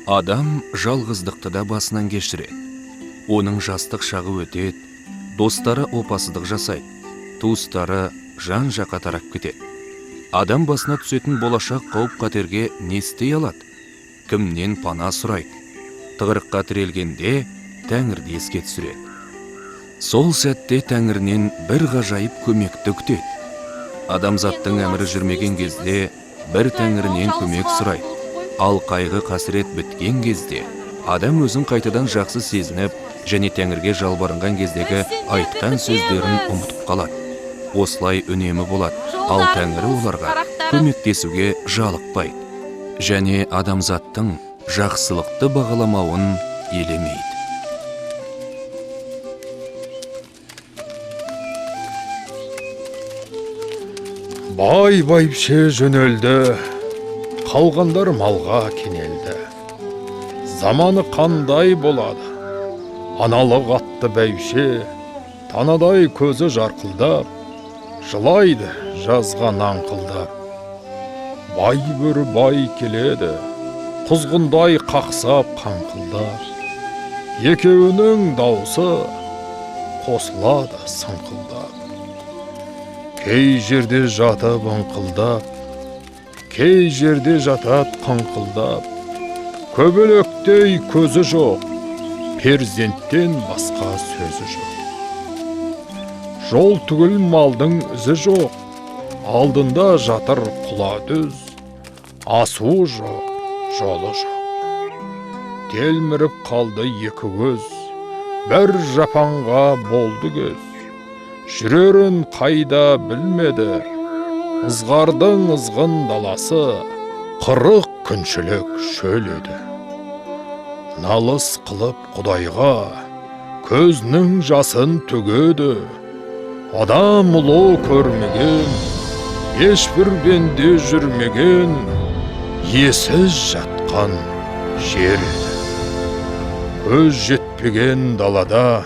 Адам жалғыздықты да басынан кешіреді. Оның жастық шағы өтеді, достары опасыздық жасайды, туыстары жан жаққа тарап кетеді. Адам басына түсетін болашақ қауіп қатерге не істей алады? Кімнен пана сұрайды? Тығырыққа тірелгенде Тәңірді еске түсіреді. Сол сәтте Тәңірінен бір ғажайып көмекті күтеді. Адамзаттың әмірі жүрмеген кезде бір Тәңірінен көмек сұрайды. Ал қайғы қасірет біткен кезде адам өзін қайтадан жақсы сезініп, және Тәңірге жалбарынған кездегі айтқан сөздерін ұмытып қалады. Осылай үнемі болады, ал Тәңірі оларға көмектесуге жалықпайды. Және адамзаттың жақсылықты бағаламауын елемейді. Бай-байпше жөнелді, қалғандар малға кенелді. Заманы қандай болады? Аналық атты бәйбіше, танадай көзі жарқылдап, жылайды жазған аңқылдап. Бай бір бай келеді, құзғындай қақсап қаңқылдап. Екеуінің даусы қосылады сыңқылдап. Кей жерде жатып ыңқылдап, кей жерде жатат қыңқылдап. Көбелектей көзі жоқ, перзенттен басқа сөзі жоқ. Жол түгіл малдың ізі жоқ, алдында жатыр құла дүз. Асуы жоқ, жолы жоқ. Телміріп қалды екі көз, бір жапанға болды көз. Жүрерін қайда білмеді, ызғардың ызғын даласы, қырық күншілік шөл еді. Налыс қылып Құдайға көзінің жасын төгеді. Адам ұлы көрмеген, ешбір бенде жүрмеген, есіз жатқан жер еді. Көз жетпеген далада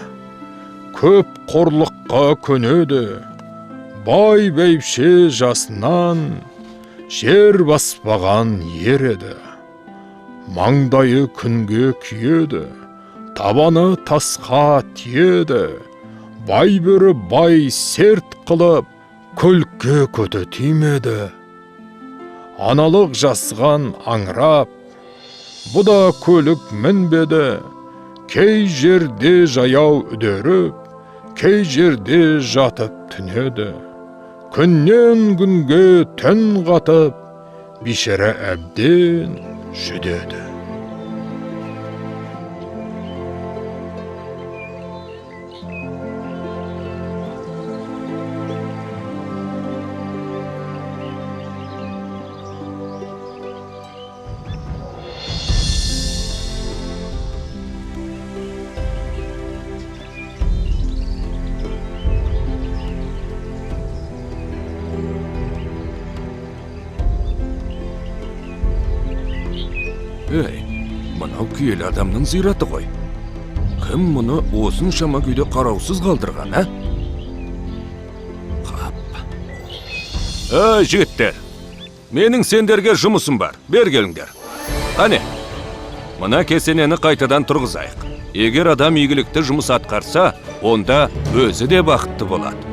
көп қорлыққа көнеді. Бай бәйбіше жасынан жер баспаған ер еді. Маңдайы күнге күйеді, табаны тасқа тиеді. Бай бірі бай серт қылып, көлікке көті тимеді. Аналық жасған аңырап, бұда көлік мінбеді. Кей жерде жаяу үдеріп, кей жерде жатып түнеді. Күннен күнге түн қатып, бишара әбден жүдеді. Ей, мынау киелі адамның зираты ғой. Кім мұны осыншама күйде қараусыз қалдырған, ә? Қап. Жігіттер, менің сендерге жұмысым бар, бер келіңдер. Қане, мына кесенені қайтадан тұрғызайық. Егер адам игілікті жұмыс атқарса, онда өзі де бақытты болады.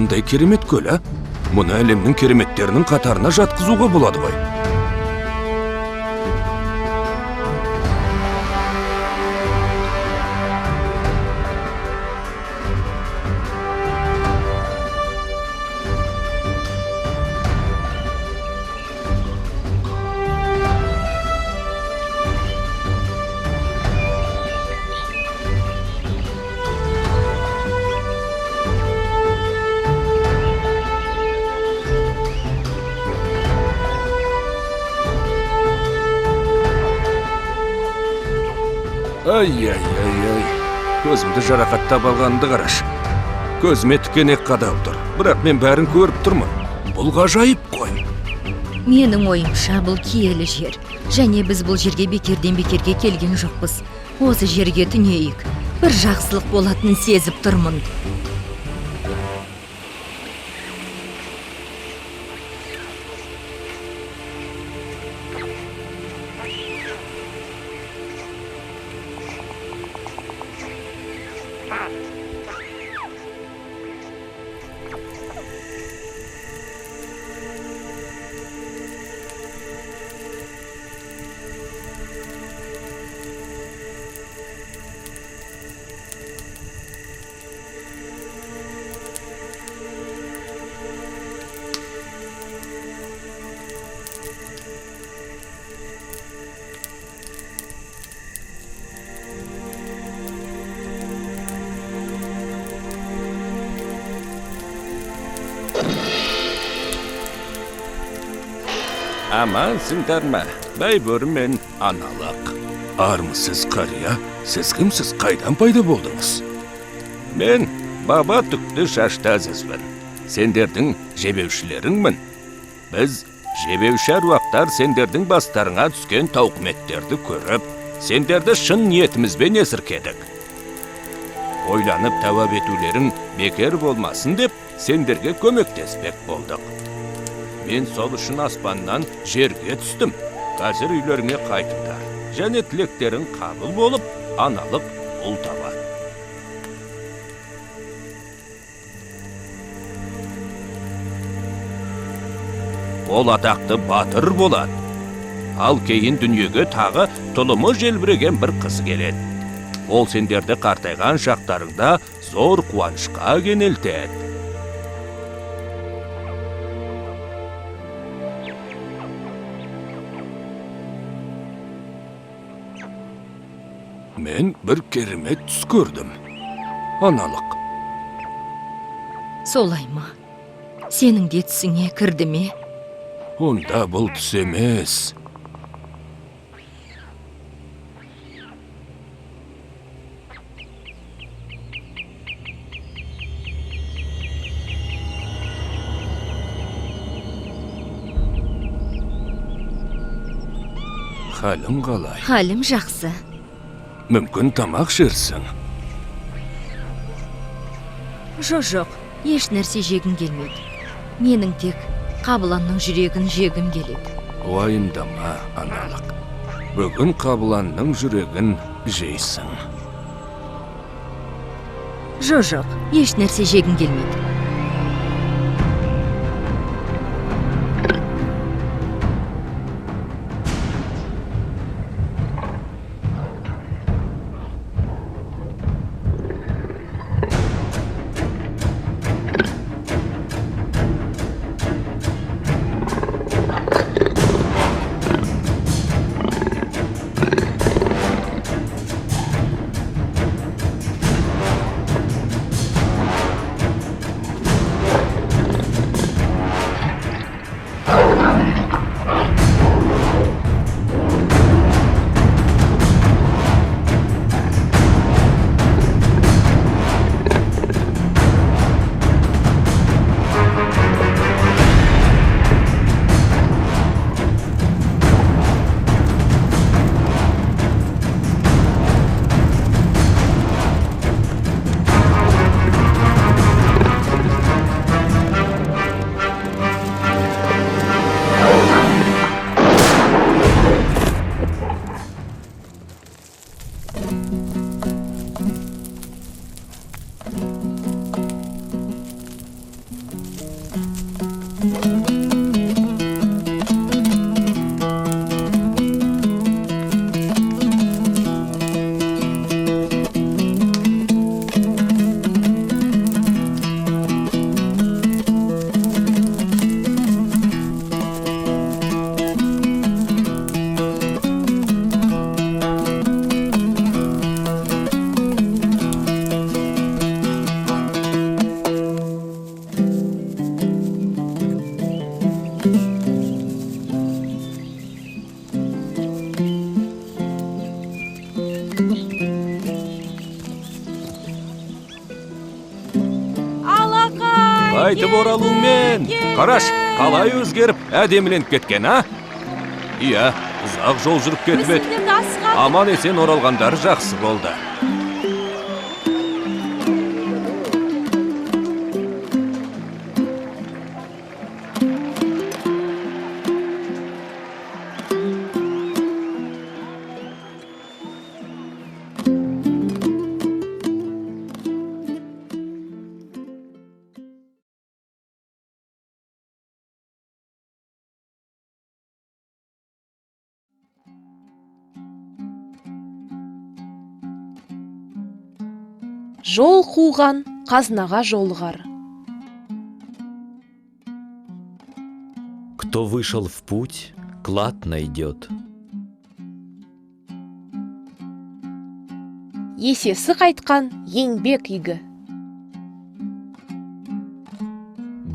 қандай керемет көл, а? Мұны әлемнің кереметтерінің қатарына жатқызуға болады ғой. Ай. Көзімді жарақаттап алғанды қарашы. Көзіме тікенек қадап тұр. Бірақ мен бәрін көріп тұрмын. Бұл ғажайып қой. Менің ойымша бұл киелі жер. Және біз бұл жерге бекерден бекерге келген жоқпыз. Осы жерге түнейік. Бір жақсылық болатынын сезіп тұрмын. Амансыңдар ма, бәйбөрі мен аналық. Армысыз қария, сіз кімсіз, қайдан пайда болдыңыз? Мен баба түкті шашты әзізбін. Сендердің жебеушілеріңмін. Біз жебеуші әруақтар сендердің бастарыңа түскен тауқыметтерді көріп, сендерді шын ниетімізбен есіркедік. Ойланып тәуап етулерің бекер болмасын деп, сендерге көмектеспек болдық. Мен сол үшін аспаннан жерге түстім. Қазір үйлеріңе қайтыңдар. Және тілектерің қабыл болып, аналық ұл табады. Ол атақты батыр болады. Ал кейін дүниеге тағы тұлымы желбіреген бір қыз келеді. Ол сендерді қартайған шақтарыңда зор қуанышқа кенелтеді. Мен бір керемет түс көрдім. Аналық. Солай ма? Сенің де түсіңе кірді ме? Онда бұл түс емес. Халім қалай? Халім жақсы. Мүмкін тамақ жерсің. Жоқ, еш нәрсе жегім келмейді. Менің тек Қабыланның жүрегін жегім келеді. Уайымдама, аналық. Бүгін Қабыланның жүрегін жейсің. Жоқ, еш нәрсе жегім келмейді. Қайтып оралумен. Қараш, қалай өзгеріп, әдеміленіп кеткен, а? Иә, ұзақ жол жүріп кетіп еді. Аман есен оралғандар жақсы болды. Жол қуған қазынаға жолығар. Кто вышел в путь, клад найдет. Есесі қайтқан еңбек игі.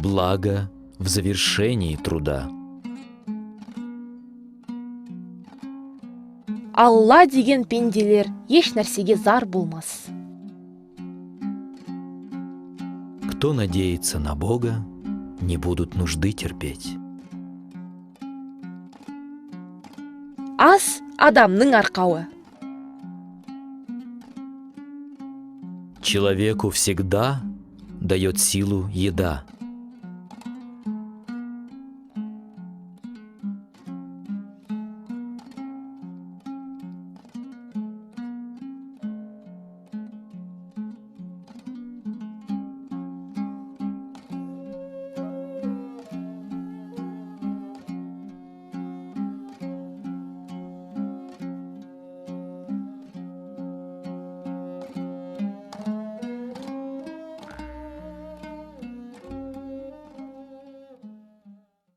Благо в завершении труда. Алла деген пенделер еш нәрсеге зар болмас. Кто надеется на Бога, не будут нужды терпеть. Ас адамның арқауы. Человеку всегда дает силу еда.